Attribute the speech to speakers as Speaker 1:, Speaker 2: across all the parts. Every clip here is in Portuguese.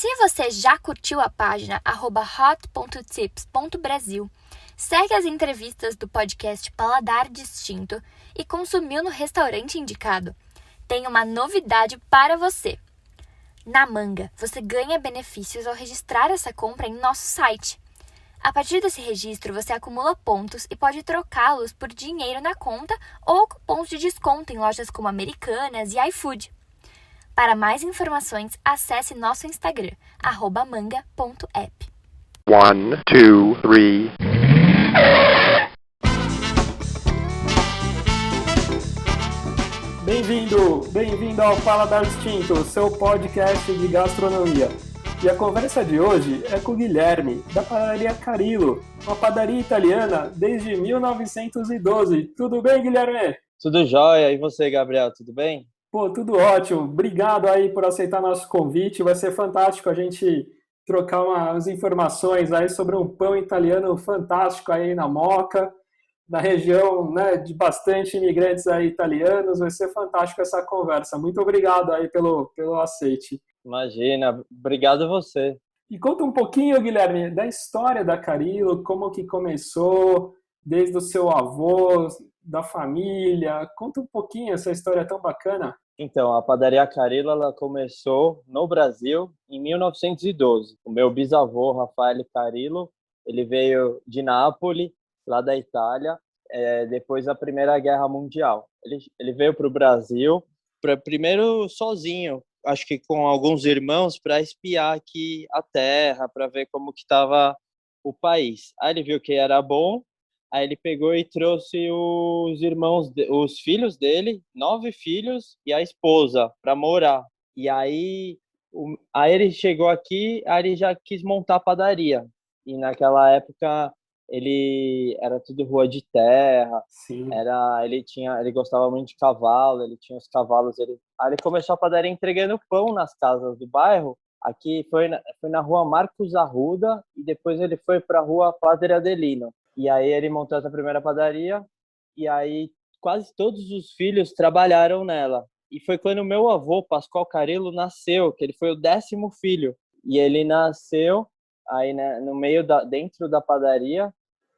Speaker 1: Se você já curtiu a página @hot.tips.brasil, segue as entrevistas do podcast Paladar Distinto e consumiu no restaurante indicado, tem uma novidade para você. Na Manga, você ganha benefícios ao registrar essa compra em nosso site. A partir desse registro, você acumula pontos e pode trocá-los por dinheiro na conta ou cupons de desconto em lojas como Americanas e iFood. Para mais informações, acesse nosso Instagram, @manga.app.
Speaker 2: 1, 2, 3.
Speaker 3: Bem-vindo ao Paladar Distinto, seu podcast de gastronomia. E a conversa de hoje é com o Guilherme, da padaria Carillo, uma padaria italiana desde 1912. Tudo bem, Guilherme?
Speaker 4: Tudo jóia. E você, Gabriel, tudo bem?
Speaker 3: Pô, tudo ótimo. Obrigado aí por aceitar nosso convite. Vai ser fantástico a gente trocar umas informações aí sobre um pão italiano fantástico aí na Moca, na região, né, de bastante imigrantes aí italianos. Vai ser fantástico essa conversa. Muito obrigado aí pelo aceite.
Speaker 4: Imagina, obrigado a você.
Speaker 3: E conta um pouquinho, Guilherme, da história da Carillo, como que começou, desde o seu avô, da família. Conta um pouquinho essa história tão bacana.
Speaker 4: Então, a padaria Carillo, ela começou no Brasil em 1912. O meu bisavô, Raffaele Carillo, ele veio de Nápoles, lá da Itália, depois da Primeira Guerra Mundial. Ele veio para o Brasil, primeiro sozinho, acho que com alguns irmãos, para espiar aqui a terra, para ver como que estava o país. Aí ele viu que era bom, aí ele pegou e trouxe os filhos dele, 9 filhos, e a esposa, para morar. E aí ele chegou aqui, aí ele já quis montar a padaria. E naquela época ele era tudo rua de terra.
Speaker 3: Sim.
Speaker 4: Ele gostava muito de cavalo, ele tinha os cavalos. Aí ele começou a padaria entregando pão nas casas do bairro. Aqui foi na rua Marcos Arruda e depois ele foi para a rua Padre Adelino. E aí ele montou essa primeira padaria e aí quase todos os filhos trabalharam nela. E foi quando o meu avô, Pascoal Carillo, nasceu, que ele foi o 10º filho. E ele nasceu aí, né, dentro da padaria,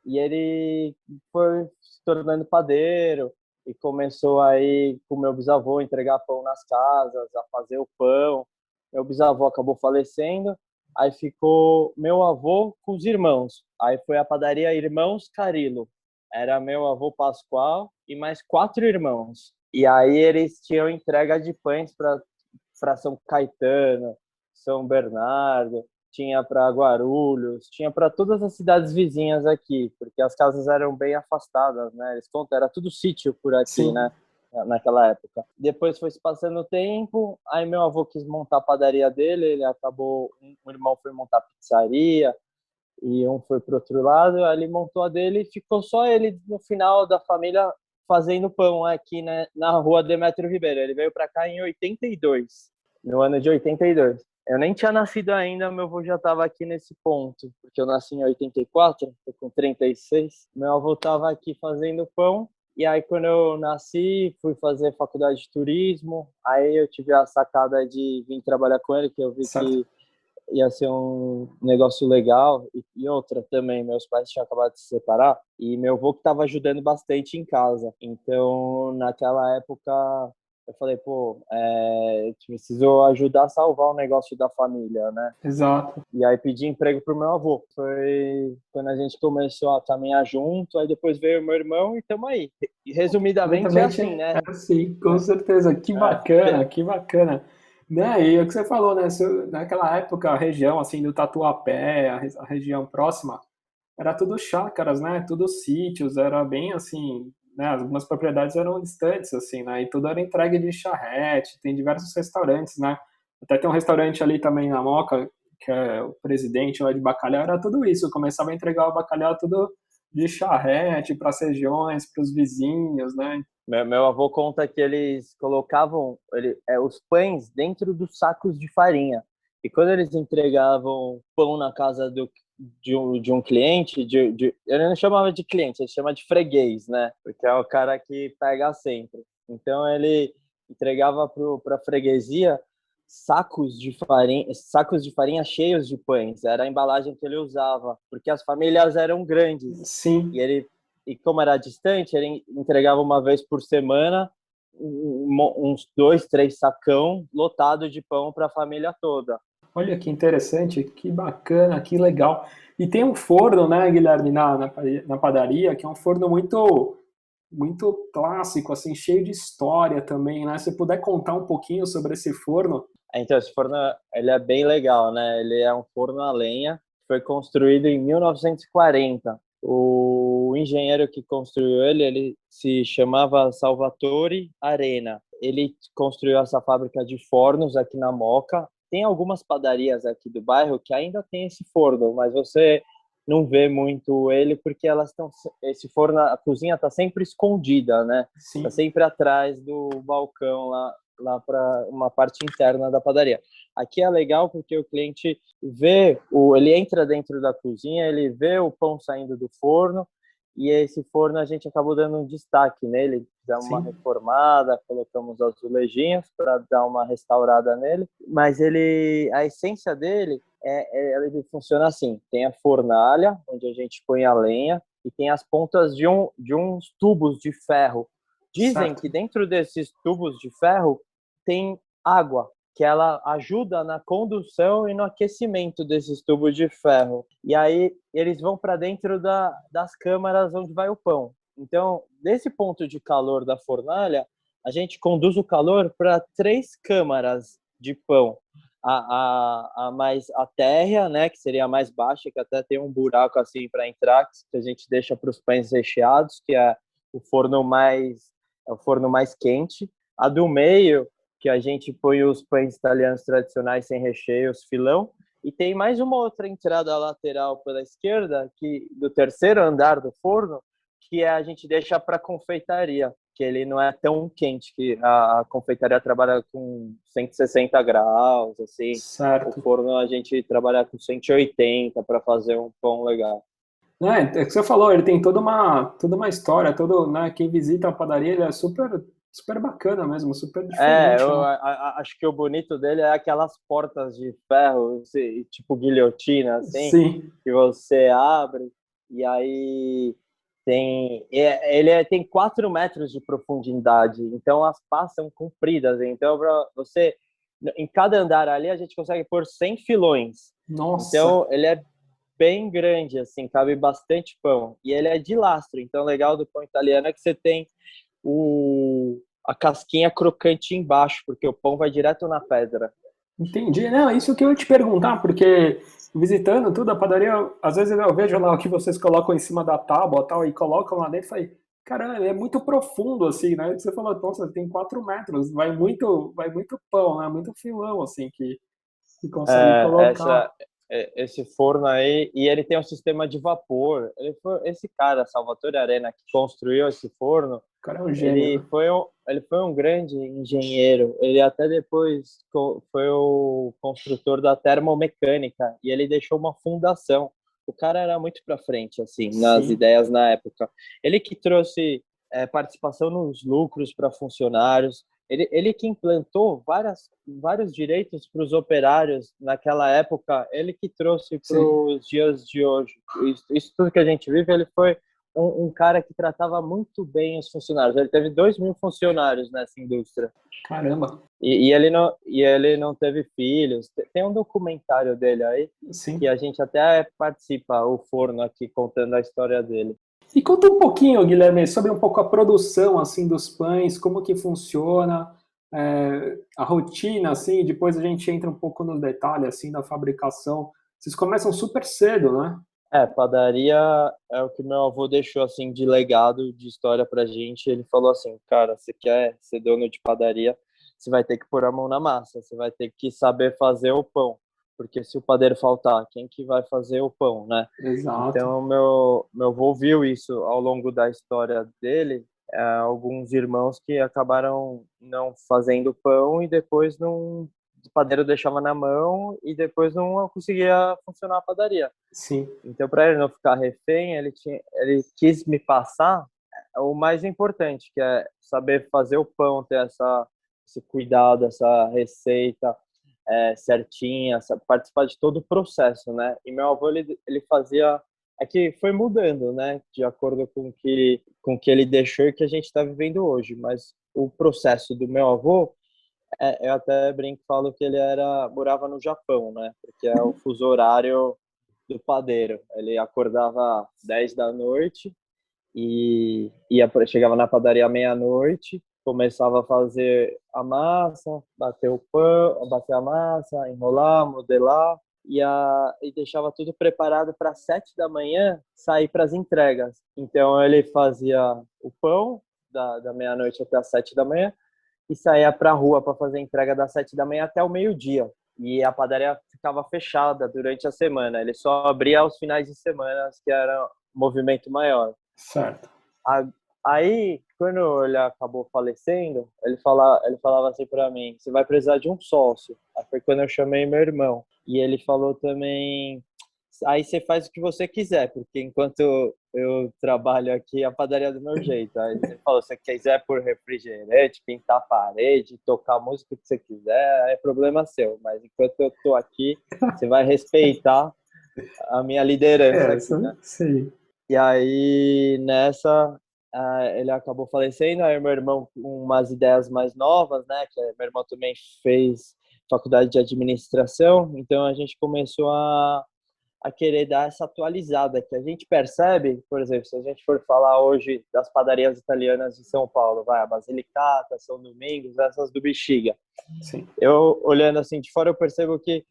Speaker 4: e ele foi se tornando padeiro e começou aí com o meu bisavô a entregar pão nas casas, a fazer o pão. Meu bisavô acabou falecendo, aí ficou meu avô com os irmãos. Aí foi a padaria Irmãos Carillo. Era meu avô Pascoal e mais 4 irmãos. E aí eles tinham entrega de pães para São Caetano, São Bernardo, tinha para Guarulhos, tinha para todas as cidades vizinhas aqui, porque as casas eram bem afastadas, né? Eles contam, era tudo sítio por aqui,
Speaker 3: Sim.
Speaker 4: né? Naquela época. Depois foi se passando o tempo, aí meu avô quis montar a padaria dele, ele acabou, um irmão foi montar a pizzaria, e um foi para outro lado, aí ele montou a dele e ficou só ele no final da família fazendo pão aqui, né, na rua Demétrio Ribeiro. Ele veio para cá em 82, no ano de 82. Eu nem tinha nascido ainda, meu avô já estava aqui nesse ponto, porque eu nasci em 84, tô com 36. Meu avô estava aqui fazendo pão, e aí quando eu nasci, fui fazer faculdade de turismo, aí eu tive a sacada de vir trabalhar com ele, que eu vi
Speaker 3: Certo.
Speaker 4: que ia ser um negócio legal. E outra também, meus pais tinham acabado de se separar, e meu avô que estava ajudando bastante em casa. Então, naquela época, eu falei, preciso ajudar a salvar o negócio da família, né?
Speaker 3: Exato.
Speaker 4: E aí pedi emprego pro meu avô. Foi quando a gente começou a caminhar junto, aí depois veio o meu irmão e estamos aí. E resumidamente é assim, né?
Speaker 3: É assim, com certeza. Que bacana, que bacana. Né? E é o que você falou, né? Naquela época, a região assim do Tatuapé, a região próxima, era tudo chácaras, né? Tudo sítios, era bem assim, né? Algumas propriedades eram distantes, assim, né? E tudo era entregue de charrete, tem diversos restaurantes, né? Até tem um restaurante ali também na Moca, que é o Presidente lá de bacalhau, era tudo isso. Começava a entregar o bacalhau tudo de charrete para as regiões, para os vizinhos, né?
Speaker 4: Meu avô conta que eles colocavam os pães dentro dos sacos de farinha. E quando eles entregavam pão na casa de um cliente, ele não chamava de cliente, ele chama de freguês, né? Porque é o cara que pega sempre. Então ele entregava para a freguesia, sacos de farinha cheios de pães. Era a embalagem que ele usava, porque as famílias eram grandes.
Speaker 3: Sim.
Speaker 4: E como era distante, ele entregava uma vez por semana uns 2, 3 sacão lotado de pão para a família toda.
Speaker 3: Olha que interessante, que bacana, que legal. E tem um forno, né, Guilherme, na padaria, que é um forno muito clássico, assim, cheio de história também, né? Se puder contar um pouquinho sobre esse forno.
Speaker 4: Então, esse forno, ele é bem legal, né? Ele é um forno a lenha, foi construído em 1940. O engenheiro que construiu ele se chamava Salvatore Arena. Ele construiu essa fábrica de fornos aqui na Moca. Tem algumas padarias aqui do bairro que ainda tem esse forno, mas você não vê muito ele porque esse forno, a cozinha está sempre escondida, né?
Speaker 3: Sim.
Speaker 4: Está sempre atrás do balcão lá para uma parte interna da padaria. Aqui é legal porque o cliente ele entra dentro da cozinha, ele vê o pão saindo do forno, e esse forno a gente acabou dando um destaque nele, fizemos uma reformada, colocamos azulejinhos para dar uma restaurada nele, mas a essência dele ele funciona assim: tem a fornalha, onde a gente põe a lenha, e tem as pontas de uns tubos de ferro. Dizem que dentro desses tubos de ferro tem água, que ela ajuda na condução e no aquecimento desses tubos de ferro. E aí eles vão para dentro das câmaras onde vai o pão. Então, desse ponto de calor da fornalha, a gente conduz o calor para 3 câmaras de pão. A térrea, né, que seria a mais baixa, que até tem um buraco assim para entrar, que a gente deixa para os pães recheados, que é o forno mais quente. A do meio, que a gente põe os pães italianos tradicionais sem recheios, filão. E tem mais uma outra entrada lateral pela esquerda, do terceiro andar do forno, que a gente deixa para confeitaria, que ele não é tão quente, que a confeitaria trabalha com 160 graus, assim.
Speaker 3: Certo.
Speaker 4: O forno a gente trabalha com 180 para fazer um pão legal.
Speaker 3: É que você falou, ele tem toda uma história, né, quem visita a padaria, ele é super bacana mesmo, super diferente.
Speaker 4: Eu
Speaker 3: né?
Speaker 4: acho que o bonito dele é aquelas portas de ferro, tipo guilhotina, assim,
Speaker 3: Sim.
Speaker 4: que você abre e aí tem 4 metros de profundidade, então as pás são compridas, então em cada andar ali a gente consegue pôr 100 filões.
Speaker 3: Nossa.
Speaker 4: Então ele é bem grande, assim, cabe bastante pão, e ele é de lastro. Então o legal do pão italiano é que você tem a casquinha crocante embaixo, porque o pão vai direto na pedra.
Speaker 3: Entendi. Não, isso que eu ia te perguntar, porque visitando tudo, a padaria, às vezes eu vejo lá o que vocês colocam em cima da tábua tal, e colocam lá dentro e falei, caramba, é muito profundo, assim, né? Você falou, nossa, tem 4 metros, vai muito pão, né? Muito filão, assim, que consegue colocar.
Speaker 4: Esse forno aí, e ele tem um sistema de vapor. Esse cara, Salvatore Arena, que construiu esse forno,
Speaker 3: O cara é um gênio.
Speaker 4: ele foi um grande engenheiro. Ele até depois foi o construtor da termomecânica, e ele deixou uma fundação. O cara era muito para frente, assim, nas ideias na época. Ele que trouxe participação nos lucros para funcionários. Ele que implantou vários direitos para os operários naquela época, ele que trouxe para os dias de hoje. Isso tudo que a gente vive, ele foi um cara que tratava muito bem os funcionários. Ele teve 2.000 funcionários nessa indústria.
Speaker 3: Caramba.
Speaker 4: E ele não teve filhos. Tem um documentário dele aí, que a gente até participa, o Forno, aqui, contando a história dele.
Speaker 3: E conta um pouquinho, Guilherme, sobre um pouco a produção assim dos pães, como que funciona, a rotina, assim, depois a gente entra um pouco no detalhe assim da fabricação. Vocês começam super cedo, né?
Speaker 4: Padaria é o que meu avô deixou assim de legado, de história pra gente. Ele falou assim, cara, você quer ser dono de padaria, você vai ter que pôr a mão na massa, você vai ter que saber fazer o pão. Porque se o padeiro faltar, quem que vai fazer o pão, né?
Speaker 3: Exato.
Speaker 4: Então, meu avô viu isso ao longo da história dele, alguns irmãos que acabaram não fazendo pão e depois o padeiro deixava na mão e depois não conseguia funcionar a padaria.
Speaker 3: Sim.
Speaker 4: Então, para ele não ficar refém, ele quis me passar o mais importante, que é saber fazer o pão, ter esse cuidado, essa receita. certinha, participar de todo o processo, né? E meu avô, ele fazia... É que foi mudando, né? De acordo com que ele deixou e que a gente está vivendo hoje. Mas o processo do meu avô, eu até brinco e falo que ele morava no Japão, né? Porque é o fuso horário do padeiro. Ele acordava 10 da noite e chegava na padaria meia-noite, começava a fazer a massa, bater o pão, bater a massa, enrolar, modelar e deixava tudo preparado para 7 da manhã sair para as entregas. Então ele fazia o pão da meia-noite até as 7 da manhã e saía para a rua para fazer a entrega das 7 da manhã até o meio-dia. E a padaria ficava fechada durante a semana. Ele só abria aos finais de semana, que era movimento maior.
Speaker 3: Certo.
Speaker 4: Aí, quando ele acabou falecendo, ele falava assim para mim: você vai precisar de um sócio. Aí foi quando eu chamei meu irmão. E ele falou também: aí você faz o que você quiser, porque enquanto eu trabalho aqui, a padaria é do meu jeito. Aí ele falou: se você quiser pôr refrigerante, pintar a parede, tocar a música que você quiser, é problema seu. Mas enquanto eu tô aqui, você vai respeitar a minha liderança aqui, né?
Speaker 3: Sim.
Speaker 4: E aí, nessa, ele acabou falecendo. Aí meu irmão, com umas ideias mais novas, né? Que meu irmão também fez faculdade de administração. Então, a gente começou a querer dar essa atualizada, que a gente percebe, por exemplo, se a gente for falar hoje das padarias italianas de São Paulo, a Basilicata, São Domingos, essas do Bexiga.
Speaker 3: Sim.
Speaker 4: Eu, olhando assim de fora, eu percebo que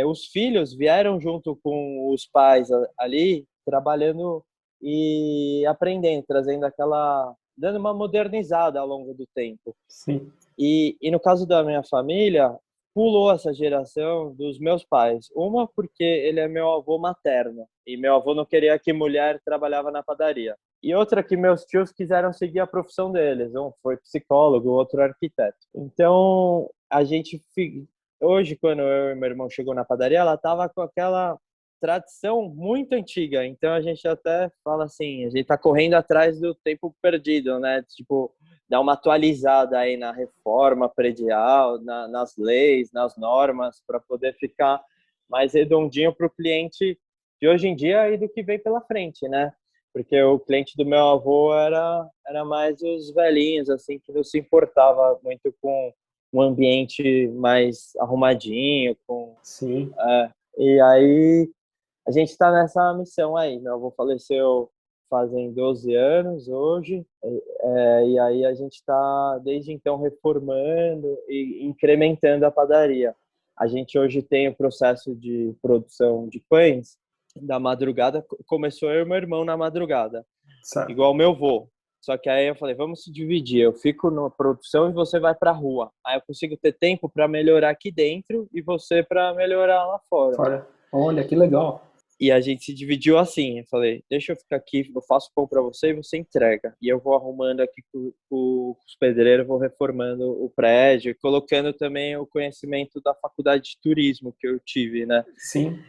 Speaker 4: os filhos vieram junto com os pais ali, trabalhando e aprendendo, dando uma modernizada ao longo do tempo.
Speaker 3: Sim.
Speaker 4: E no caso da minha família, pulou essa geração dos meus pais. Uma porque ele é meu avô materno e meu avô não queria que mulher trabalhava na padaria. E outra que meus tios quiseram seguir a profissão deles. Um foi psicólogo, o outro arquiteto. Então, hoje, quando eu e meu irmão chegou na padaria, ela estava com aquela tradição muito antiga. Então, a gente até fala assim, a gente está correndo atrás do tempo perdido, né? Tipo, dar uma atualizada aí na reforma predial, nas leis, nas normas, para poder ficar mais redondinho para o cliente de hoje em dia e do que vem pela frente, né? Porque o cliente do meu avô era mais os velhinhos, assim, que não se importava muito com um ambiente mais arrumadinho,
Speaker 3: Sim.
Speaker 4: e aí a gente está nessa missão aí. Meu avô faleceu fazem 12 anos hoje, e aí a gente está desde então reformando e incrementando a padaria. A gente hoje tem o processo de produção de pães da madrugada, começou eu e meu irmão na madrugada,
Speaker 3: Certo.
Speaker 4: igual meu avô. Só que aí eu falei, vamos se dividir, eu fico na produção e você vai para a rua. Aí eu consigo ter tempo para melhorar aqui dentro e você para melhorar lá fora.
Speaker 3: Olha, que legal.
Speaker 4: E a gente se dividiu assim, eu falei, deixa eu ficar aqui, eu faço pão para você e você entrega. E eu vou arrumando aqui com os pedreiros, vou reformando o prédio, colocando também o conhecimento da faculdade de turismo que eu tive, né?
Speaker 3: Sim.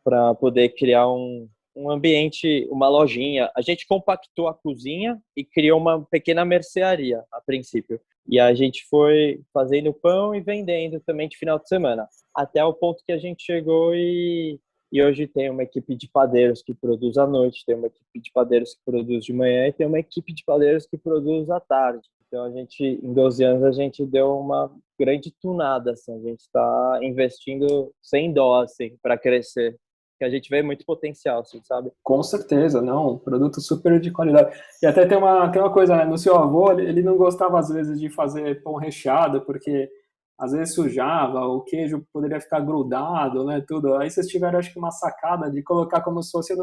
Speaker 4: Para poder criar um ambiente, uma lojinha. A gente compactou a cozinha e criou uma pequena mercearia, a princípio. E a gente foi fazendo pão e vendendo também de final de semana. Até o ponto que a gente chegou e hoje tem uma equipe de padeiros que produz à noite, tem uma equipe de padeiros que produz de manhã e tem uma equipe de padeiros que produz à tarde. Então, em 12 anos, a gente deu uma grande tunada, assim. A gente está investindo sem dó, assim, para crescer. Que a gente vê muito potencial, assim, sabe?
Speaker 3: Com certeza, não, produto super de qualidade. E até tem uma coisa, né? No seu avô, ele não gostava às vezes de fazer pão recheado, porque às vezes sujava, o queijo poderia ficar grudado, né, tudo. Aí vocês tiveram, acho que, uma sacada de colocar como se fosse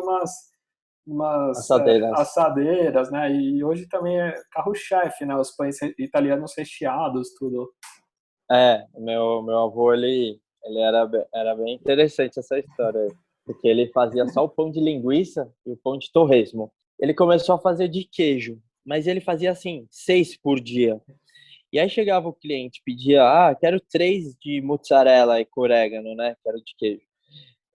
Speaker 3: umas assadeiras, né? E hoje também é carro-chefe, né? Os pães italianos recheados, tudo.
Speaker 4: Meu avô, ele era bem interessante essa história aí. Porque ele fazia só o pão de linguiça e o pão de torresmo. Ele começou a fazer de queijo, mas ele fazia assim, 6 por dia. E aí chegava o cliente, pedia, quero 3 de mozzarella e orégano, né? Quero de queijo.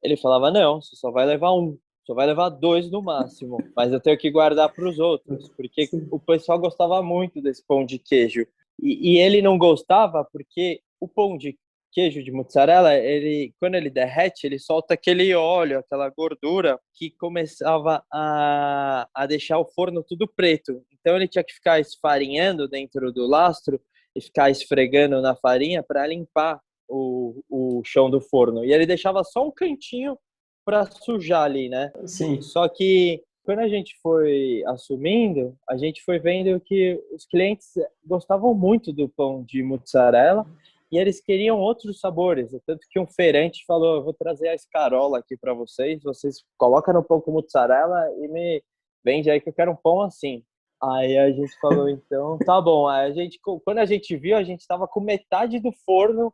Speaker 4: Ele falava, não, você só vai levar 1, só vai levar 2 no máximo, mas eu tenho que guardar para os outros, porque o pessoal gostava muito desse pão de queijo. E ele não gostava porque o pão de queijo de mussarela, quando ele derrete, ele solta aquele óleo, aquela gordura que começava a deixar o forno tudo preto. Então ele tinha que ficar esfarinhando dentro do lastro e ficar esfregando na farinha para limpar o chão do forno. E ele deixava só um cantinho para sujar ali, né?
Speaker 3: Sim.
Speaker 4: Só que quando a gente foi assumindo, a gente foi vendo que os clientes gostavam muito do pão de mussarela e eles queriam outros sabores. Tanto que um feirante falou: eu vou trazer a escarola aqui para vocês colocam no pão com mussarela e me vende aí que eu quero um pão assim. Aí a gente falou, então, tá bom. Aí quando a gente viu, a gente estava com metade do forno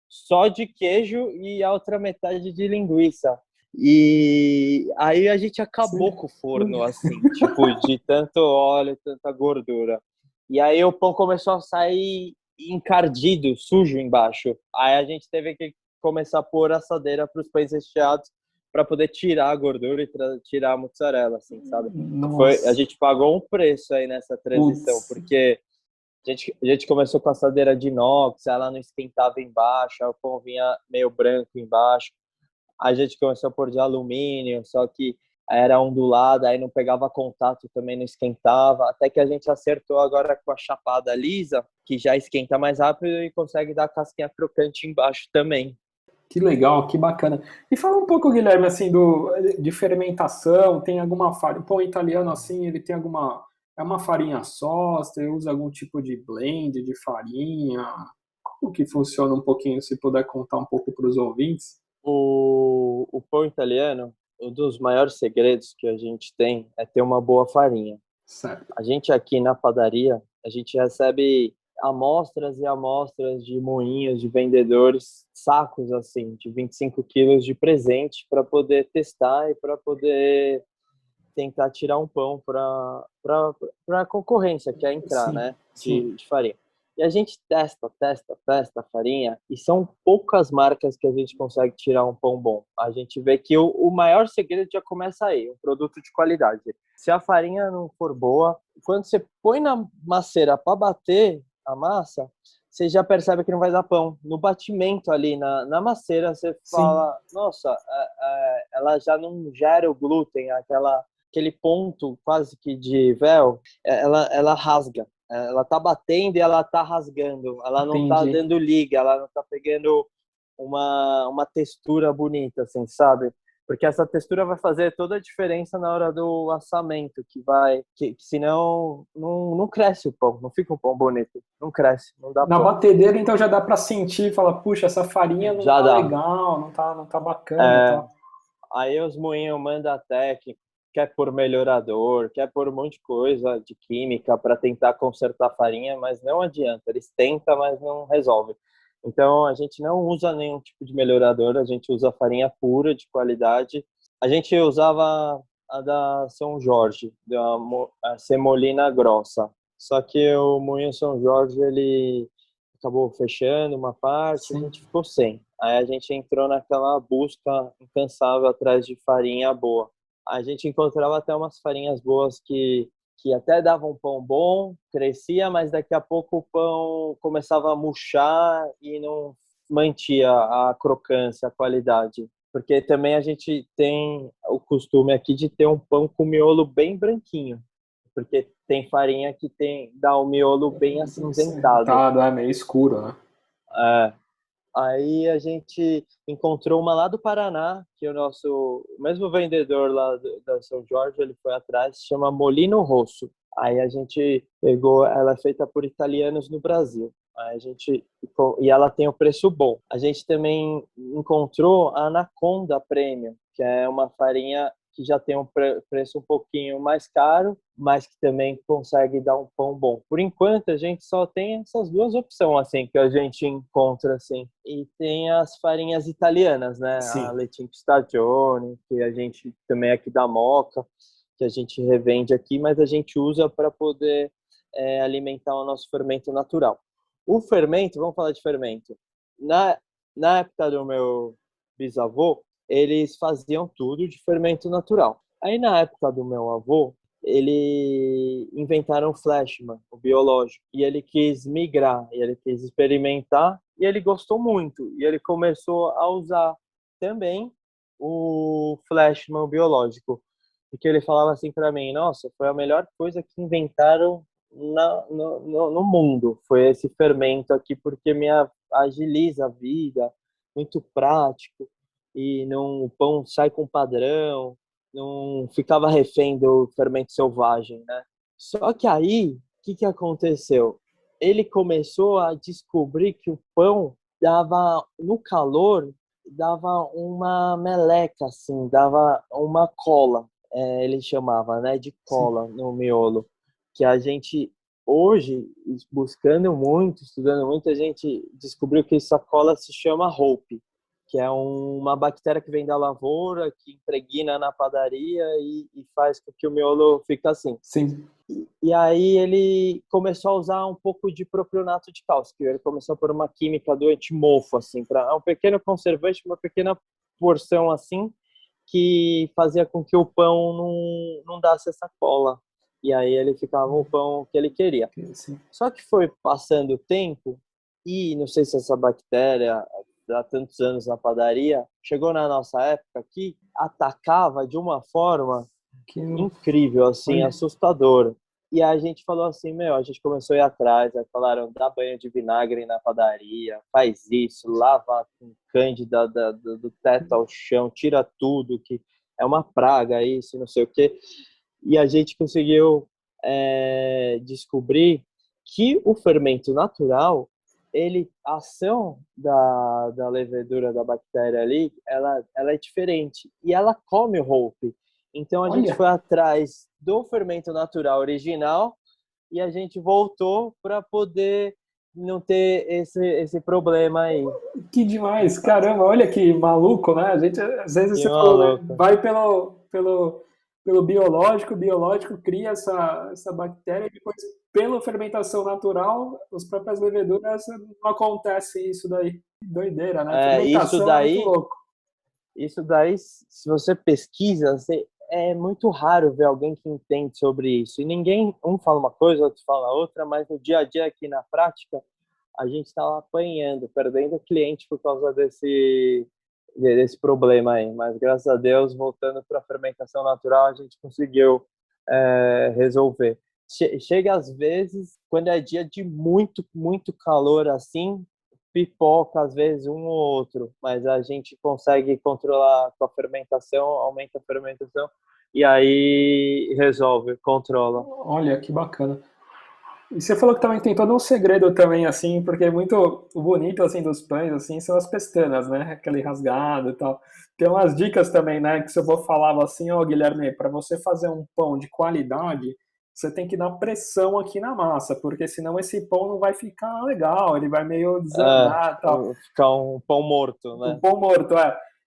Speaker 4: só de queijo e a outra metade de linguiça. E aí a gente acabou com o forno, assim, tipo, de tanto óleo, tanta gordura. E aí o pão começou a sair encardido, sujo embaixo. Aí a gente teve que começar a pôr assadeira para os pães recheados para poder tirar a gordura e tirar a mussarela, assim, sabe? A gente pagou um preço aí nessa transição, porque a gente começou com a assadeira de inox, ela não esquentava embaixo, aí o pão vinha meio branco embaixo. A gente começou a pôr de alumínio, só que era ondulado, aí não pegava contato, também não esquentava, até que a gente acertou agora com a chapada lisa, que já esquenta mais rápido e consegue dar a casquinha crocante embaixo também.
Speaker 3: Que legal, que bacana. E fala um pouco, Guilherme, assim, de fermentação, tem alguma farinha, pão italiano, assim, ele tem é uma farinha só, você usa algum tipo de blend de farinha? Como que funciona um pouquinho, se puder contar um pouco para os ouvintes?
Speaker 4: O pão italiano, um dos maiores segredos que a gente tem é ter uma boa farinha.
Speaker 3: Certo.
Speaker 4: A gente aqui na padaria, a gente recebe amostras e amostras de moinhos, de vendedores, sacos assim, de 25 quilos de presente para poder testar e para poder tentar tirar um pão para a concorrência que é entrar,
Speaker 3: Sim,
Speaker 4: né,
Speaker 3: sim.
Speaker 4: de farinha. E a gente testa a farinha e são poucas marcas que a gente consegue tirar um pão bom. A gente vê que o maior segredo já começa aí, um produto de qualidade. Se a farinha não for boa, quando você põe na maceira para bater a massa, você já percebe que não vai dar pão. No batimento ali, na maceira, você fala, nossa, ela já não gera o glúten, aquele ponto quase que de véu, ela rasga. Ela tá batendo e ela tá rasgando. Ela não tá
Speaker 3: Entendi.
Speaker 4: dando liga, ela não tá pegando uma textura bonita, assim, sabe? Porque essa textura vai fazer toda a diferença na hora do assamento, que senão não cresce o pão, não fica um pão bonito, não cresce, não dá
Speaker 3: Na
Speaker 4: pão.
Speaker 3: batedeira, então, já dá para sentir, fala, puxa, essa farinha não
Speaker 4: Já
Speaker 3: tá
Speaker 4: dá.
Speaker 3: legal, não tá bacana, tá.
Speaker 4: Aí os moinhos mandam técnico, quer pôr melhorador, quer pôr um monte de coisa de química para tentar consertar a farinha, mas não adianta. Eles tentam, mas não resolve. Então a gente não usa nenhum tipo de melhorador, a gente usa farinha pura de qualidade. A gente usava a da São Jorge, a semolina grossa. Só que o moinho São Jorge ele acabou fechando uma parte, a
Speaker 3: Sim.
Speaker 4: gente ficou sem. Aí a gente entrou naquela busca incansável atrás de farinha boa. A gente encontrava até umas farinhas boas que até davam um pão bom, crescia, mas daqui a pouco o pão começava a murchar e não mantia a crocância, a qualidade. Porque também a gente tem o costume aqui de ter um pão com miolo bem branquinho. Porque tem farinha que dá um miolo bem acinzentado.
Speaker 3: É meio escuro, né?
Speaker 4: É. Aí a gente encontrou uma lá do Paraná, que o mesmo vendedor lá da São Jorge, ele foi atrás, se chama Molino Rosso. Aí a gente pegou, ela é feita por italianos no Brasil. E ela tem o preço bom. A gente também encontrou a Anaconda Premium, que é uma farinha que já tem um preço um pouquinho mais caro, mas que também consegue dar um pão bom. Por enquanto, a gente só tem essas duas opções, assim, que a gente encontra, assim. E tem as farinhas italianas, né?
Speaker 3: Sim.
Speaker 4: A Leite Stagione, que a gente também é aqui da Moca, que a gente revende aqui, mas a gente usa para poder alimentar o nosso fermento natural. O fermento, vamos falar de fermento. Na época do meu bisavô, eles faziam tudo de fermento natural. Aí, na época do meu avô, ele inventaram o Flashman, o biológico, e ele quis migrar, e ele quis experimentar, e ele gostou muito, e ele começou a usar também o Flashman o biológico, porque ele falava assim para mim, nossa, foi a melhor coisa que inventaram no mundo, foi esse fermento aqui, porque me agiliza a vida, muito prático, e não, o pão sai com padrão, não ficava refém do fermento selvagem, né? Só que aí, o que aconteceu? Ele começou a descobrir que o pão dava, no calor, dava uma meleca, assim, dava uma cola, ele chamava, né, de cola no miolo, que a gente, hoje, buscando muito, estudando muito, a gente descobriu que essa cola se chama Hope, que é uma bactéria que vem da lavoura, que impregna na padaria e faz com que o miolo fique assim.
Speaker 3: Sim.
Speaker 4: E aí ele começou a usar um pouco de propionato de cálcio, ele começou a pôr uma química do antimofo, assim, para um pequeno conservante, uma pequena porção assim, que fazia com que o pão não desse essa cola. E aí ele ficava o pão que ele queria.
Speaker 3: Sim.
Speaker 4: Só que foi passando o tempo, e não sei se essa bactéria, há tantos anos na padaria, chegou na nossa época que atacava de uma forma incrível, assim,
Speaker 3: Olha.
Speaker 4: assustadora. E a gente falou assim, a gente começou a ir atrás, aí falaram, dá banho de vinagre na padaria, faz isso, lava com cândida do teto ao chão, tira tudo, que é uma praga isso, não sei o quê. E a gente conseguiu descobrir que o fermento natural, a ação da levedura, da bactéria ali, ela é diferente. E ela come o Hope. Então a gente foi atrás do fermento natural original e a gente voltou para poder não ter esse problema aí.
Speaker 3: Que demais, caramba, olha que maluco, né? A gente, às vezes você falou, né? Vai pelo biológico, o biológico cria essa bactéria e depois, pela fermentação natural, as próprias leveduras, não acontece isso daí. Doideira, né? Fermentação é muito louco.
Speaker 4: Isso daí, se você pesquisa, é muito raro ver alguém que entende sobre isso. E ninguém, um fala uma coisa, outro fala outra, mas no dia a dia aqui na prática, a gente está apanhando, perdendo cliente por causa desse problema aí. Mas, graças a Deus, voltando para a fermentação natural, a gente conseguiu resolver. Chega às vezes, quando é dia de muito, muito calor assim, pipoca às vezes um ou outro, mas a gente consegue controlar com a fermentação, aumenta a fermentação e aí resolve, controla.
Speaker 3: Olha, que bacana. E você falou que também tem todo um segredo também, assim, porque é muito bonito, assim, dos pães, assim, são as pestanas, né? Aquele rasgado e tal. Tem umas dicas também, né? Que se eu vou falar assim, Guilherme, para você fazer um pão de qualidade, você tem que dar pressão aqui na massa, porque senão esse pão não vai ficar legal, ele vai meio desanar e tal.
Speaker 4: Ficar um pão morto, né?
Speaker 3: Um pão morto,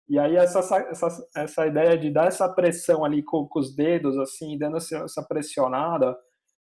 Speaker 3: E aí essa ideia de dar essa pressão ali com os dedos, assim, dando essa pressionada,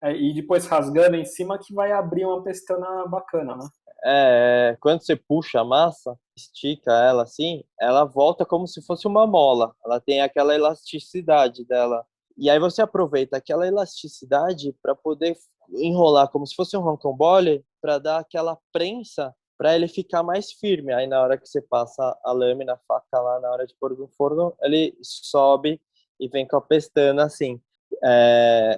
Speaker 3: e depois rasgando em cima, que vai abrir uma pestana bacana, né?
Speaker 4: Quando você puxa a massa, estica ela assim, ela volta como se fosse uma mola. Ela tem aquela elasticidade dela. E aí você aproveita aquela elasticidade para poder enrolar como se fosse um rocambole, para dar aquela prensa para ele ficar mais firme. Aí na hora que você passa a lâmina, a faca lá, na hora de pôr no forno, ele sobe e vem com a pestana assim.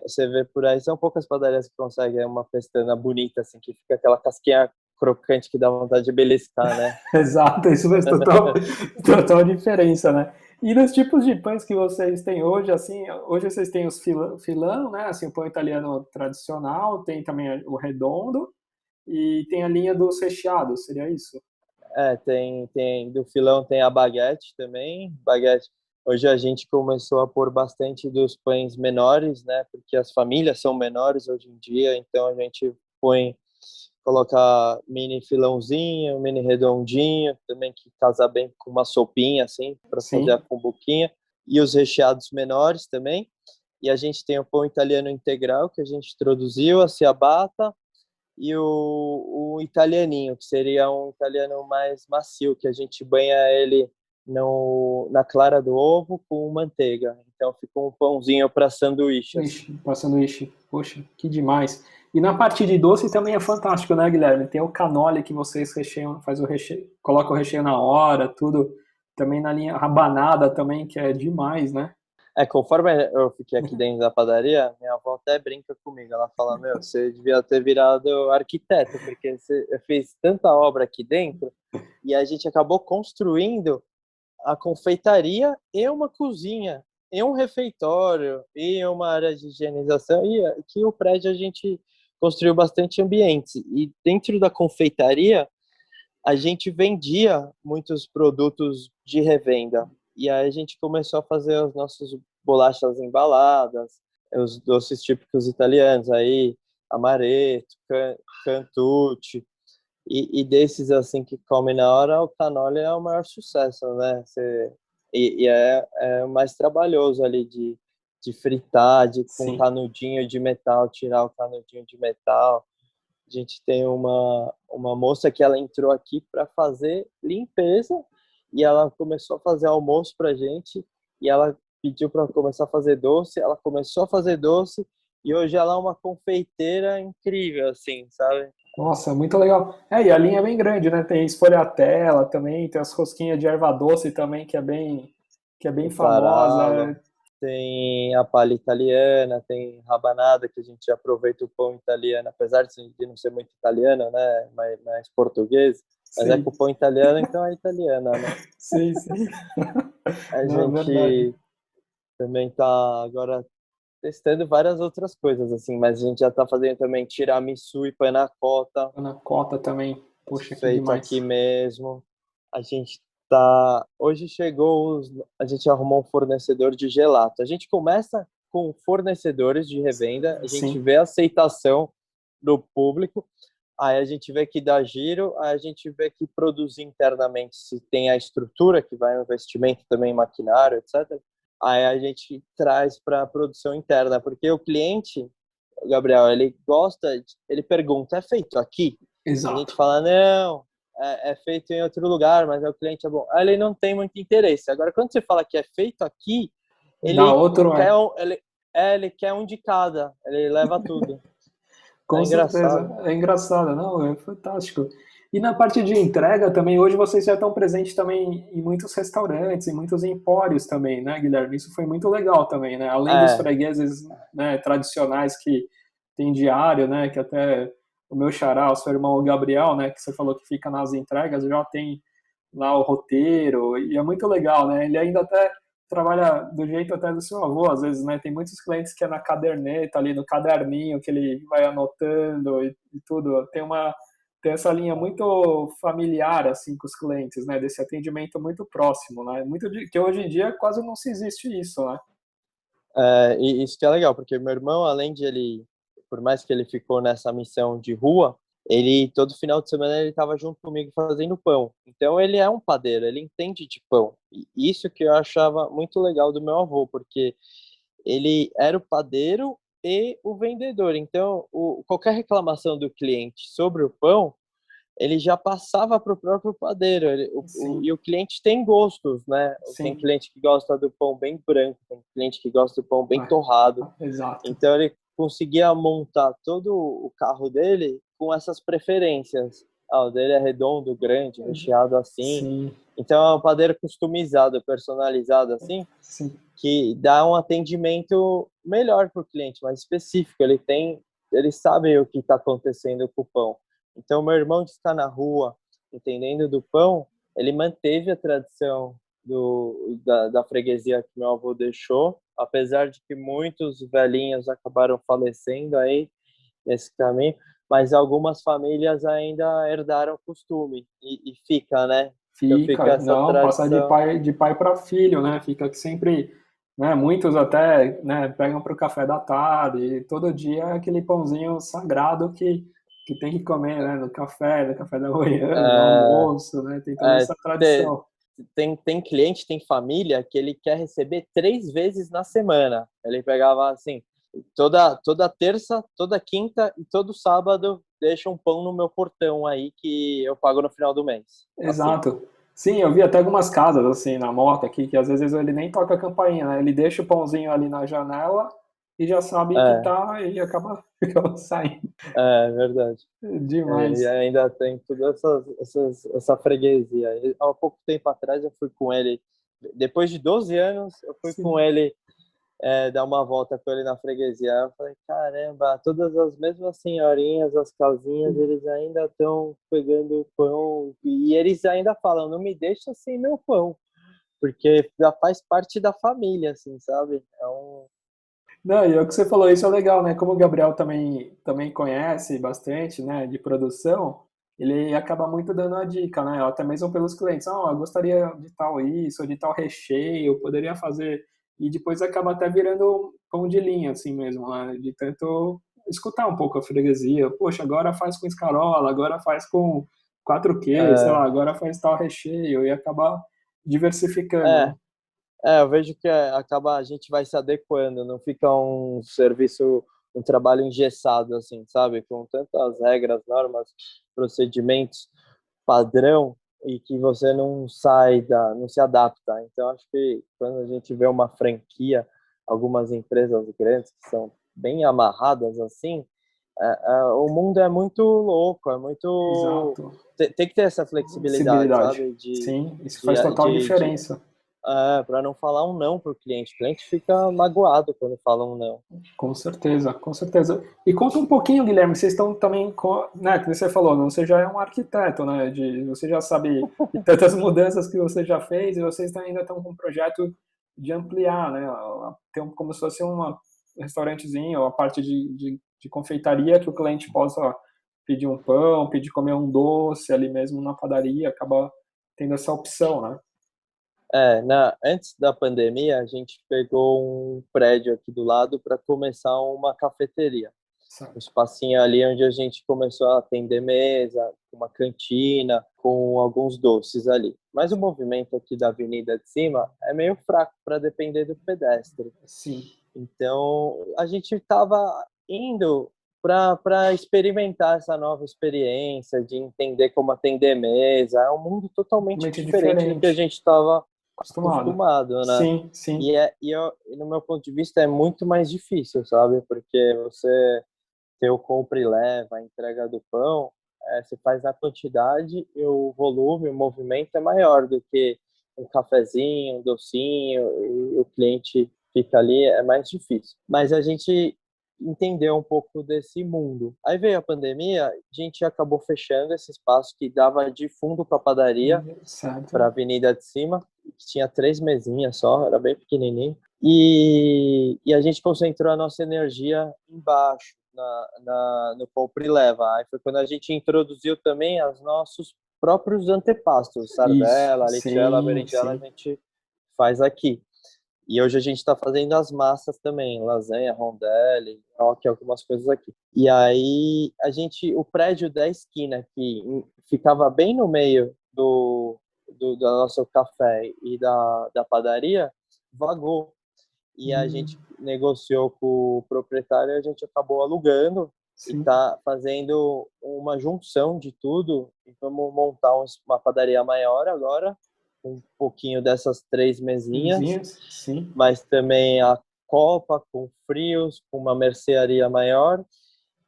Speaker 4: Você vê por aí, são poucas padarias que conseguem uma pestana bonita, assim, que fica aquela casquinha crocante que dá vontade de beliscar, né?
Speaker 3: Exato, isso faz total diferença, né? E nos tipos de pães que vocês têm hoje, assim, hoje vocês têm os filão, né? Assim, o pão italiano tradicional, tem também o redondo e tem a linha dos recheados, seria isso?
Speaker 4: Tem do filão, tem a baguete também. Baguete. Hoje a gente começou a pôr bastante dos pães menores, né? Porque as famílias são menores hoje em dia, então a gente coloca mini filãozinho, mini redondinho, também que casa bem com uma sopinha, assim, para fazer a cumbuquinha. E os recheados menores também. E a gente tem o pão italiano integral, que a gente introduziu, a ciabatta, e o italianinho, que seria um italiano mais macio, que a gente banha ele na clara do ovo com manteiga. Então ficou um pãozinho para sanduíches.
Speaker 3: Ixi, para sanduíche. Poxa, que demais. E na parte de doce também é fantástico, né, Guilherme? Tem o canole que vocês recheiam, faz o recheio, coloca o recheio na hora, tudo. Também na linha rabanada também, que é demais, né?
Speaker 4: Conforme eu fiquei aqui dentro da padaria, minha avó até brinca comigo. Ela fala, meu, você devia ter virado arquiteto, porque você fez tanta obra aqui dentro e a gente acabou construindo a confeitaria e uma cozinha, e um refeitório, e uma área de higienização, e aqui o prédio a gente construiu bastante ambientes. E dentro da confeitaria, a gente vendia muitos produtos de revenda. E aí a gente começou a fazer as nossas bolachas embaladas, os doces típicos italianos, aí amaretto, cantucci, e desses assim que come na hora, o cannoli é o maior sucesso, né? É mais trabalhoso ali de fritar, com
Speaker 3: Sim.
Speaker 4: canudinho de metal, tirar o canudinho de metal. A gente tem uma moça que ela entrou aqui para fazer limpeza e ela começou a fazer almoço para gente e ela pediu para começar a fazer doce, ela começou a fazer doce e hoje ela é uma confeiteira incrível, assim, sabe?
Speaker 3: Nossa, muito legal. E a linha é bem grande, né? Tem esfolhatela também, tem as rosquinhas de erva doce também, que é bem
Speaker 4: O
Speaker 3: famosa.
Speaker 4: farelo, tem a palha italiana, tem rabanada, que a gente aproveita o pão italiano, apesar de não ser muito italiano, né? Mais português, mas é
Speaker 3: Sim,
Speaker 4: com o pão italiano, então é italiana, né?
Speaker 3: sim, sim.
Speaker 4: A
Speaker 3: Não, é verdade.
Speaker 4: gente também tá agora testando várias outras coisas, assim, mas a gente já tá fazendo também tiramisu e panna cotta,
Speaker 3: Ana Cota também. Poxa, que
Speaker 4: feito aqui
Speaker 3: demais.
Speaker 4: mesmo. A gente tá. Hoje chegou. A gente arrumou um fornecedor de gelato. A gente começa com fornecedores de revenda, a gente
Speaker 3: Sim,
Speaker 4: vê a aceitação do público, aí a gente vê que dá giro, aí a gente vê que produzir internamente, se tem a estrutura, que vai um investimento também em maquinário, etc. Aí a gente traz para a produção interna, porque o cliente, Gabriel, ele gosta, ele pergunta, é feito aqui? A gente
Speaker 3: exato.
Speaker 4: fala, não, é feito em outro lugar, mas o cliente é bom. Aí ele não tem muito interesse. Agora, quando você fala que é feito aqui,
Speaker 3: Da
Speaker 4: ele
Speaker 3: outro
Speaker 4: quer
Speaker 3: é.
Speaker 4: ele quer um de cada, ele leva tudo. É
Speaker 3: Com certeza.
Speaker 4: engraçado.
Speaker 3: É engraçado, não? É fantástico. E na parte de entrega também, hoje vocês já estão presentes também em muitos restaurantes, em muitos empórios também, né, Guilherme? Isso foi muito legal também, né? Além dos
Speaker 4: É,
Speaker 3: fregueses, né, tradicionais que tem diário, né, que até o meu xará, o seu irmão Gabriel, né, que você falou que fica nas entregas, já tem lá o roteiro, e é muito legal, né? Ele ainda até trabalha do jeito até do seu avô, às vezes, né? Tem muitos clientes que é na caderneta, ali no caderninho, que ele vai anotando e tudo. Tem essa linha muito familiar, assim, com os clientes, né? Desse atendimento muito próximo, né? Que hoje em dia quase não se existe isso, né?
Speaker 4: e isso que é legal, porque meu irmão, além de ele, por mais que ele ficou nessa missão de rua, ele todo final de semana ele estava junto comigo fazendo pão. Então ele é um padeiro, ele entende de pão. E isso que eu achava muito legal do meu avô, porque ele era o padeiro e o vendedor. Então, qualquer reclamação do cliente sobre o pão, ele já passava para o próprio padeiro.
Speaker 3: Sim,
Speaker 4: E o cliente tem gostos, né? Tem
Speaker 3: sim.
Speaker 4: cliente que gosta do pão bem branco, tem cliente que gosta do pão bem
Speaker 3: Ah,
Speaker 4: torrado.
Speaker 3: exato.
Speaker 4: Então, ele conseguia montar todo o carro dele com essas preferências. O dele é redondo, grande, recheado assim.
Speaker 3: Sim,
Speaker 4: Então, é um padeiro customizado, personalizado assim,
Speaker 3: sim.
Speaker 4: que dá um atendimento melhor para o cliente, mais específico. Ele sabe o que está acontecendo com o pão. Então, meu irmão de ficar na rua, entendendo do pão, ele manteve a tradição da freguesia que meu avô deixou, apesar de que muitos velhinhos acabaram falecendo aí nesse caminho, mas algumas famílias ainda herdaram o costume e fica, né? Então fica
Speaker 3: Fica,
Speaker 4: essa
Speaker 3: não, passa
Speaker 4: tradição.
Speaker 3: de pai para filho, né? Fica que sempre, né? Muitos até, né, pegam para o café da tarde, e todo dia é aquele pãozinho sagrado que tem que comer, né? No café da manhã, no
Speaker 4: É,
Speaker 3: almoço, né? Tem toda
Speaker 4: é,
Speaker 3: essa
Speaker 4: te-
Speaker 3: tradição.
Speaker 4: tem cliente, tem família que ele quer receber 3 vezes na semana. Ele pegava assim, toda terça, toda quinta e todo sábado deixa um pão no meu portão aí que eu pago no final do mês. Assim.
Speaker 3: Exato. Sim, eu vi até algumas casas, assim, na Moca aqui, que às vezes ele nem toca a campainha, né? Ele deixa o pãozinho ali na janela e já sabe que
Speaker 4: É,
Speaker 3: tá e acaba, acaba saindo.
Speaker 4: é verdade. Ele
Speaker 3: Demais.
Speaker 4: ainda tem toda essa freguesia. Há pouco tempo atrás eu fui com ele, depois de 12 anos, eu fui com
Speaker 3: Sim.
Speaker 4: ele dar uma volta com ele na freguesia. Eu falei, caramba, todas as mesmas senhorinhas, as casinhas, eles ainda estão pegando o pão e eles ainda falam, não me deixa sem meu pão, porque já faz parte da família, assim, sabe? É um...
Speaker 3: Não, e é o que você falou, isso é legal, né? Como o Gabriel também conhece bastante, né, de produção, ele acaba muito dando a dica, né? Até mesmo pelos clientes, eu gostaria de tal isso, ou de tal recheio, poderia fazer. E depois acaba até virando pão de linha, assim mesmo, né? De tanto escutar um pouco a freguesia. Poxa, agora faz com escarola, agora faz com quatro queijos, sei lá,
Speaker 4: É,
Speaker 3: agora faz tal recheio, e acabar diversificando, né?
Speaker 4: é, eu vejo que acaba, a gente vai se adequando, não fica um serviço, um trabalho engessado, assim, sabe? Com tantas regras, normas, procedimentos, padrão, e que você não sai não se adapta. Então, acho que quando a gente vê uma franquia, algumas empresas grandes que são bem amarradas, assim, o mundo é muito louco, é muito...
Speaker 3: Exato.
Speaker 4: Tem que ter essa flexibilidade,
Speaker 3: Flexibilidade.
Speaker 4: sabe?
Speaker 3: Sim, isso
Speaker 4: De,
Speaker 3: faz total
Speaker 4: de
Speaker 3: diferença.
Speaker 4: para não falar um não pro cliente. O cliente fica magoado quando fala um não.
Speaker 3: Com certeza, com certeza. E conta um pouquinho, Guilherme, vocês estão também, né, que você falou, você já é um arquiteto, né, você já sabe de tantas mudanças que você já fez e vocês ainda estão com um projeto de ampliar, né, ter como se fosse um restaurantezinho, ou a parte de confeitaria que o cliente possa pedir um pão, pedir comer um doce ali mesmo na padaria, acaba tendo essa opção, né?
Speaker 4: Antes da pandemia, a gente pegou um prédio aqui do lado para começar uma cafeteria. Um
Speaker 3: Certo.
Speaker 4: espacinho ali onde a gente começou a atender mesa, uma cantina, com alguns doces ali. Mas o movimento aqui da Avenida de Cima é meio fraco para depender do pedestre.
Speaker 3: Sim,
Speaker 4: Então, a gente estava indo para experimentar essa nova experiência, de entender como atender mesa. É um mundo totalmente
Speaker 3: totalmente
Speaker 4: diferente do que a
Speaker 3: diferente,
Speaker 4: gente estava
Speaker 3: acostumado.
Speaker 4: acostumado, né?
Speaker 3: Sim, sim.
Speaker 4: E no meu ponto de vista, é muito mais difícil, sabe? Porque você ter o compra e leva, a entrega do pão, você faz na quantidade e o volume, o movimento é maior do que um cafezinho, um docinho, e o cliente fica ali, é mais difícil. Mas a gente entendeu um pouco desse mundo. Aí veio a pandemia, a gente acabou fechando esse espaço que dava de fundo para a padaria, para a
Speaker 3: Certo.
Speaker 4: Avenida de Cima, que tinha 3 mesinhas só, era bem pequenininho. E a gente concentrou a nossa energia embaixo, no compra e leva. Aí foi quando a gente introduziu também os nossos próprios antepastos,
Speaker 3: Isso.
Speaker 4: sardela, lichella,
Speaker 3: Sim,
Speaker 4: berinjela, a
Speaker 3: sim.
Speaker 4: gente faz aqui. E hoje a gente está fazendo as massas também, lasanha, rondelli, nhoque, algumas coisas aqui. E aí o prédio da esquina que ficava bem no meio do nosso café e da padaria, vagou. E a gente negociou com o proprietário e a gente acabou alugando e
Speaker 3: Sim.
Speaker 4: está fazendo uma junção de tudo e vamos montar uma padaria maior agora, um pouquinho dessas 3 mesinhas,
Speaker 3: Mesinhas, sim.
Speaker 4: mas também a copa com frios, com uma mercearia maior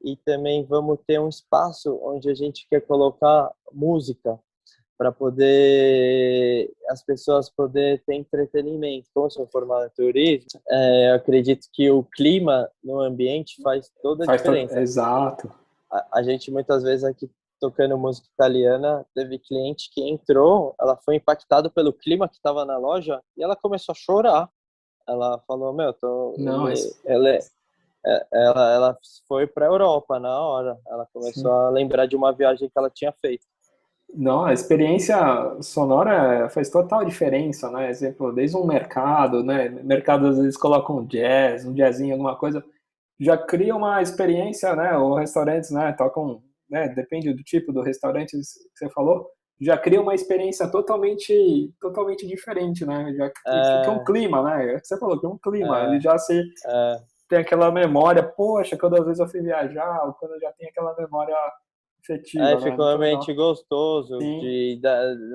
Speaker 4: e também vamos ter um espaço onde a gente quer colocar música para poder as pessoas poder ter entretenimento. Como eu sou formado em turismo, eu acredito que o clima no ambiente faz toda a diferença.
Speaker 3: Exato.
Speaker 4: A gente muitas vezes aqui tocando música italiana, teve cliente que entrou, ela foi impactada pelo clima que estava na loja e ela começou a chorar. Ela falou, meu,
Speaker 3: Não, isso,
Speaker 4: ela foi para a Europa na hora. Ela começou
Speaker 3: sim.
Speaker 4: a lembrar de uma viagem que ela tinha feito.
Speaker 3: Não, a experiência sonora faz total diferença, né? Exemplo, desde um mercado, né? Mercado às vezes coloca um jazz, um jazzinho, alguma coisa, já cria uma experiência, né? Ou restaurantes, né? Tocam, né? Depende do tipo do restaurante que você falou, já cria uma experiência totalmente diferente, né? Já que é um
Speaker 4: É,
Speaker 3: clima, né? É o que você falou, que é um clima. Ele
Speaker 4: é,
Speaker 3: já se
Speaker 4: é,
Speaker 3: tem aquela memória, poxa, quando às vezes eu fui viajar, ou quando eu já tenho aquela memória efetiva, né?
Speaker 4: Fica um
Speaker 3: Muito legal.
Speaker 4: ambiente gostoso,
Speaker 3: Sim,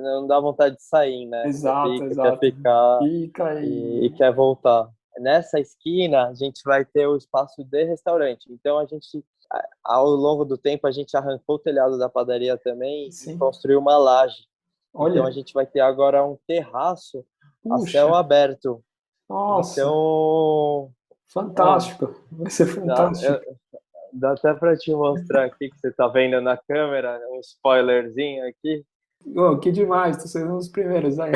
Speaker 4: não dá vontade de sair, né?
Speaker 3: exato,
Speaker 4: Quer
Speaker 3: exato.
Speaker 4: ficar
Speaker 3: Fica
Speaker 4: e
Speaker 3: aí.
Speaker 4: quer voltar. Nessa esquina, a gente vai ter o espaço de restaurante. Então, ao longo do tempo, a gente arrancou o telhado da padaria também e
Speaker 3: Sim.
Speaker 4: construiu uma laje. Então, a
Speaker 3: Olha,
Speaker 4: gente vai ter agora um terraço a céu
Speaker 3: puxa,
Speaker 4: aberto.
Speaker 3: nossa,
Speaker 4: Então, ó,
Speaker 3: fantástico. Vai ser
Speaker 4: dá,
Speaker 3: fantástico.
Speaker 4: dá até para te mostrar aqui que você está vendo na câmera, um spoilerzinho aqui.
Speaker 3: Oh, que demais, tô sendo um dos primeiros aí.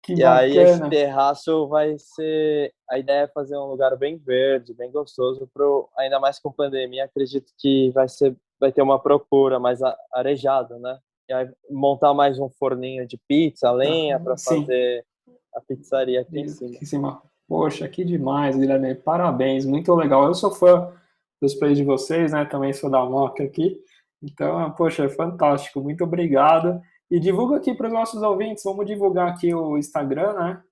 Speaker 3: Que
Speaker 4: E aí esse
Speaker 3: bacana.
Speaker 4: terraço vai ser, a ideia é fazer um lugar bem verde, bem gostoso ainda mais com pandemia, acredito que vai ter uma procura mais arejada, né? E aí montar mais um forninho de pizza, lenha para
Speaker 3: Sim,
Speaker 4: fazer a pizzaria aqui em
Speaker 3: isso,
Speaker 4: cima.
Speaker 3: aqui em cima. Poxa, que demais, Guilherme. Parabéns, muito legal. Eu sou fã dos plays de vocês, né? Também sou da Moca aqui. Então, poxa, é fantástico. Muito obrigado. E divulga aqui para os nossos ouvintes. Vamos divulgar aqui o Instagram, né?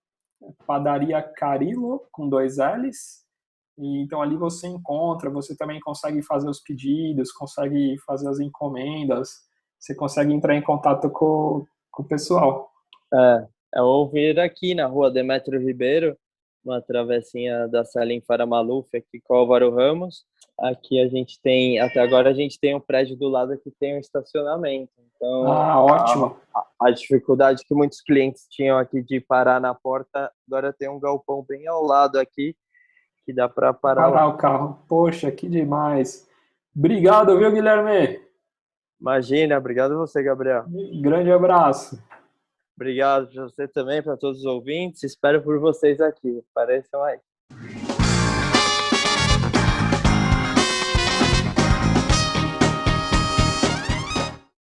Speaker 3: Padaria Carilo, com 2 L's. E, então ali você encontra, você também consegue fazer os pedidos, consegue fazer as encomendas, você consegue entrar em contato com o pessoal.
Speaker 4: Ou vir aqui na rua Demétrio Ribeiro, uma travessinha da Salim Faramaluf, aqui com o Álvaro Ramos. Aqui até agora a gente tem um prédio do lado que tem um estacionamento. Então,
Speaker 3: Ah, ótimo.
Speaker 4: a dificuldade que muitos clientes tinham aqui de parar na porta, agora tem um galpão bem ao lado aqui, que dá para parar
Speaker 3: Parar
Speaker 4: lá.
Speaker 3: o carro. Poxa, que demais. Obrigado, viu, Guilherme?
Speaker 4: Imagina, obrigado a você, Gabriel.
Speaker 3: Grande abraço.
Speaker 4: Obrigado para você também, para todos os ouvintes. Espero por vocês aqui. Pareçam aí.